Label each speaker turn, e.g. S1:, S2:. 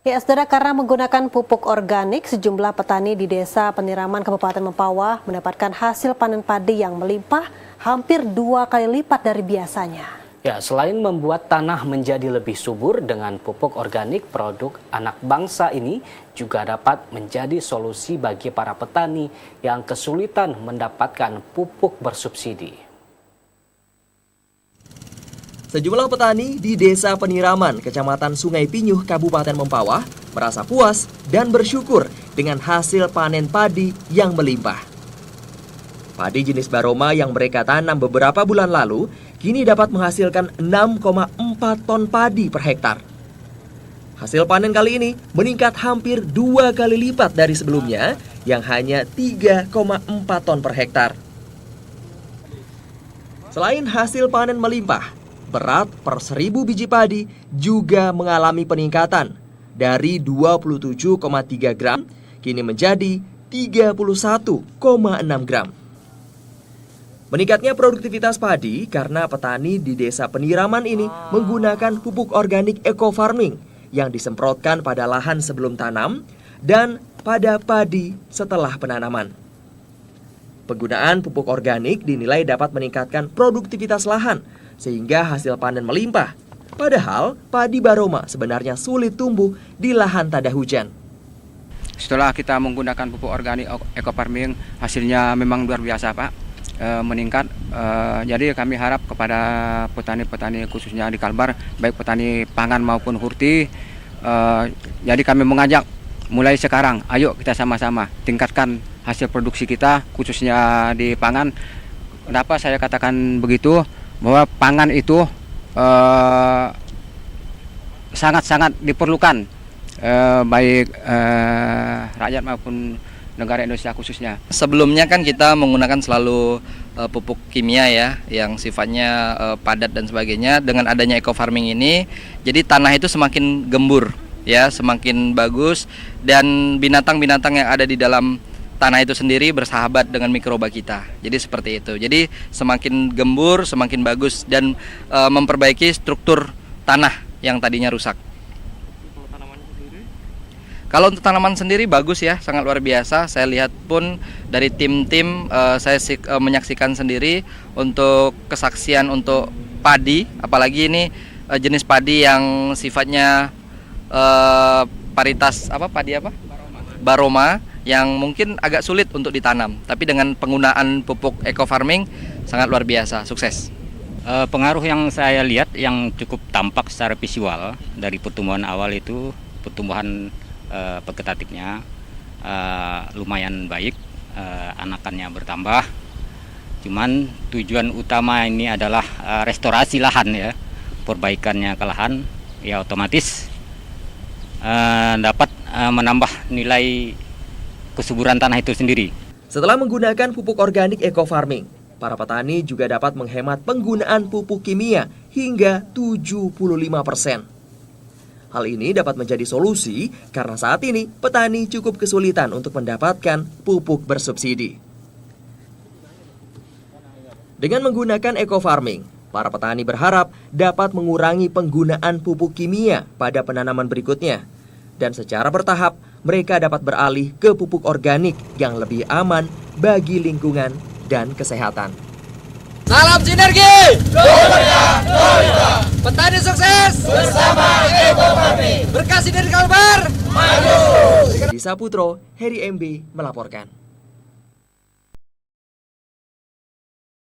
S1: Ya, saudara, karena menggunakan pupuk organik, sejumlah petani di Desa Peniraman, Kabupaten Mempawah mendapatkan hasil panen padi yang melimpah hampir 2 kali lipat dari biasanya.
S2: Ya, selain membuat tanah menjadi lebih subur dengan pupuk organik, produk anak bangsa ini juga dapat menjadi solusi bagi para petani yang kesulitan mendapatkan pupuk bersubsidi.
S3: Sejumlah petani di Desa Peniraman, Kecamatan Sungai Pinyuh, Kabupaten Mempawah, merasa puas dan bersyukur dengan hasil panen padi yang melimpah. Padi jenis Baroma yang mereka tanam beberapa bulan lalu, kini dapat menghasilkan 6,4 ton padi per hektar. Hasil panen kali ini meningkat hampir 2 kali lipat dari sebelumnya, yang hanya 3,4 ton per hektar. Selain hasil panen melimpah, berat per 1000 biji padi juga mengalami peningkatan dari 27,3 gram kini menjadi 31,6 gram. Meningkatnya produktivitas padi karena petani di Desa Peniraman ini menggunakan pupuk organik eco farming yang disemprotkan pada lahan sebelum tanam dan pada padi setelah penanaman. Penggunaan pupuk organik dinilai dapat meningkatkan produktivitas lahan sehingga hasil panen melimpah. Padahal padi Baroma sebenarnya sulit tumbuh di lahan tak ada hujan.
S4: Setelah kita menggunakan pupuk organik eco farming, hasilnya memang luar biasa, Pak. Meningkat. Jadi kami harap kepada petani-petani khususnya di Kalbar, baik petani pangan maupun hurti, jadi kami mengajak mulai sekarang, ayo kita sama-sama tingkatkan hasil produksi kita khususnya di pangan. Kenapa saya katakan begitu? Bahwa pangan itu sangat-sangat diperlukan baik rakyat maupun negara Indonesia khususnya.
S5: Sebelumnya kan kita menggunakan selalu pupuk kimia ya, yang sifatnya padat dan sebagainya. Dengan adanya eco farming ini, jadi tanah itu semakin gembur ya, semakin bagus, dan binatang-binatang yang ada di dalam tanah itu sendiri bersahabat dengan mikroba kita. Jadi seperti itu. Jadi semakin gembur, semakin bagus dan memperbaiki struktur tanah yang tadinya rusak. Kalau untuk tanaman sendiri bagus ya, sangat luar biasa. Saya lihat pun dari tim-tim saya menyaksikan sendiri untuk kesaksian untuk padi, apalagi ini jenis padi yang sifatnya paritas padi Baroma yang mungkin agak sulit untuk ditanam, tapi dengan penggunaan pupuk eco farming sangat luar biasa, sukses.
S6: Pengaruh yang saya lihat yang cukup tampak secara visual dari pertumbuhan awal itu, pertumbuhan vegetatifnya lumayan baik, anakannya bertambah. Cuman tujuan utama ini adalah restorasi lahan ya, perbaikannya ke lahan ya, otomatis dapat menambah nilai kesuburan tanah itu sendiri.
S3: Setelah menggunakan pupuk organik eco farming, para petani juga dapat menghemat penggunaan pupuk kimia hingga 75%. Hal ini dapat menjadi solusi karena saat ini petani cukup kesulitan untuk mendapatkan pupuk bersubsidi. Dengan menggunakan eco farming, para petani berharap dapat mengurangi penggunaan pupuk kimia pada penanaman berikutnya. Dan secara bertahap, mereka dapat beralih ke pupuk organik yang lebih aman bagi lingkungan dan kesehatan.
S7: Salam sinergi! Petani sukses! Bersama Eco Farming! Berkah dari Kalbar! Maju!
S3: Di Saputro, Heri MB melaporkan.